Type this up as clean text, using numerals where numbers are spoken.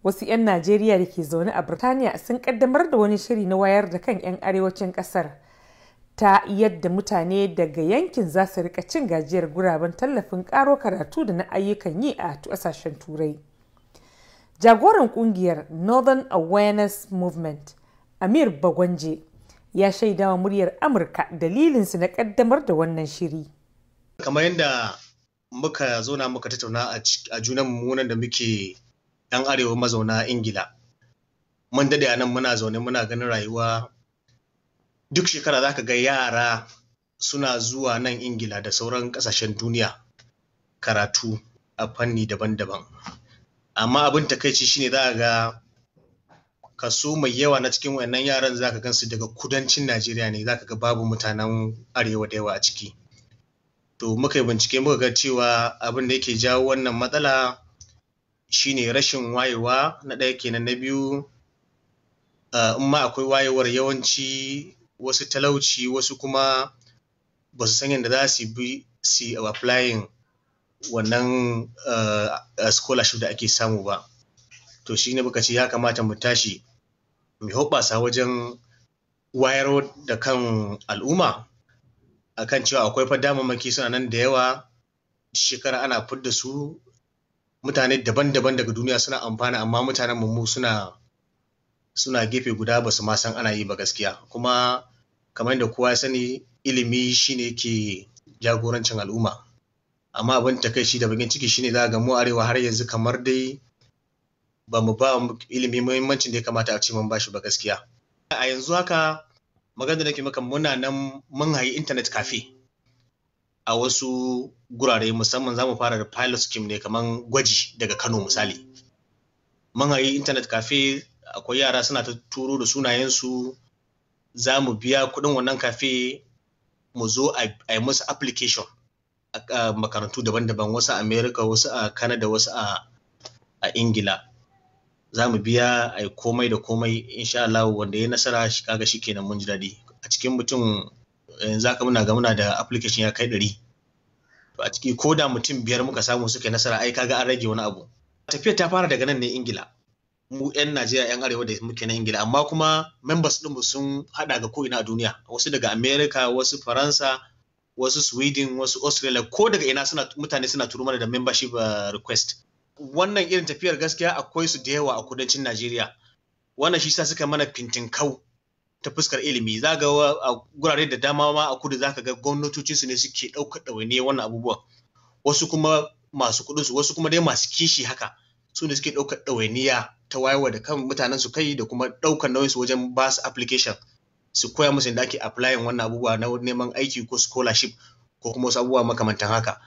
Wasu 'yan Najeriya da ke zaune a Birtaniya sun kaddamar da wani shiri na wayar da kan 'yan arewacin kasar ta yadda mutane daga yankin za su rika cin gajiyar guraben tallafin karo karatu da na ayyukan yi a kasashen turai. Jagoran kungiyar Northern Awareness Movement, Amir Bagwanje, ya shaidawa muryar Amurka dalilinsu na kaddamar da wannan shiri. Kamar yadda muka zauna muka tattauna a junan mummunan da muke 'yan arewa mazauna Ingila. Mun dade a nan muna zaune muna ganin rayuwa. Duk shekara za ka ga yara suna zuwa nan Ingila da sauran ƙasashen duniya karatu a fanni daban-daban. Amma abin takaici shine za ka ga kaso mai yawa na cikin wannan yaran za ka gansu daga kudancin Najeriya ne, za ka ga babu mutanen arewa da yawa a ciki. To muka yi bincike muka ga cewa abin da yake jawo wannan matsala shine rashin wayewa na ɗaya kenan. Na biyu, in ma akwai wayewar yawanci wasu talauci, wasu kuma ba su san yadda za su bi su applying wannan scholarship da ake samu ba. To shi ne muka ce ya kamata mu tashi mu hoɓɓasa wajen wayar da kan al'umma akan cewa akwai fa damammaki suna nan da yawa, shekara ana fidda su, mutane daban-daban daga duniya suna amfana, amma mutanen mu suna gefe guda ba su ma san ana yi ba gaskiya. Kuma kamar yadda kowa ya sani, ilimi shine ke jagorancin al'umma. Amma abin takaici da bakin ciki shine za ga mu arewa har yanzu kamar dai ba mu ba ilimi muhimmancin da ya kamata a ce mun bashi ba gaskiya. A yanzu haka magana da nake maka muna nan mun hayi internet cafe a wasu gurare, musamman za mu fara da pilot scheme ne kamar gwaji daga Kano misali. Mun hayi internet cafe, akwai yara suna ta turo da sunayensu, za mu biya kuɗin wannan cafe mu zo a yi musu application a makarantu daban-daban, wasu a America, wasu a Canada, wasu a Ingila. Za mu biya a yi komai da komai, insha Allah wanda ya nasara shi kaga shi kenan mun ji daɗi. A cikin mutum yanzu haka muna da application ya kai 100. To a ciki ko da mutum 5 muka samu suka nasara, ai kaga an rage wani abu. Tafiyar ta fara daga nan ne Ingila. Mu 'yan Najeriya 'yan arewa da muke na Ingila, amma kuma members ɗinmu sun haɗa ga ko'ina a duniya. Wasu daga America, wasu Faransa, wasu Sweden, wasu Australia, ko daga ina mutane suna turo mana da membership request. Wannan irin tafiyar gaskiya akwai su da yawa a kudancin Najeriya. Wannan shi sa suka mana fintinkau ta fuskar ilimi. Za ga a gurare da dama ma a kudu za ka ga gwamnatocinsu ne suke ɗaukar ɗawainiyar wannan abubuwan. Wasu kuma masu kuɗinsu, wasu kuma dai masu kishi haka, su ne suke ɗaukar ɗawainiya ta wayewa da kan mutanen su kai da kuma ɗaukar nauyinsu wajen ba su application, su koya musu yadda ake applying wannan abubuwa na neman aiki ko scholarship ko kuma wasu abubuwa makamantan haka.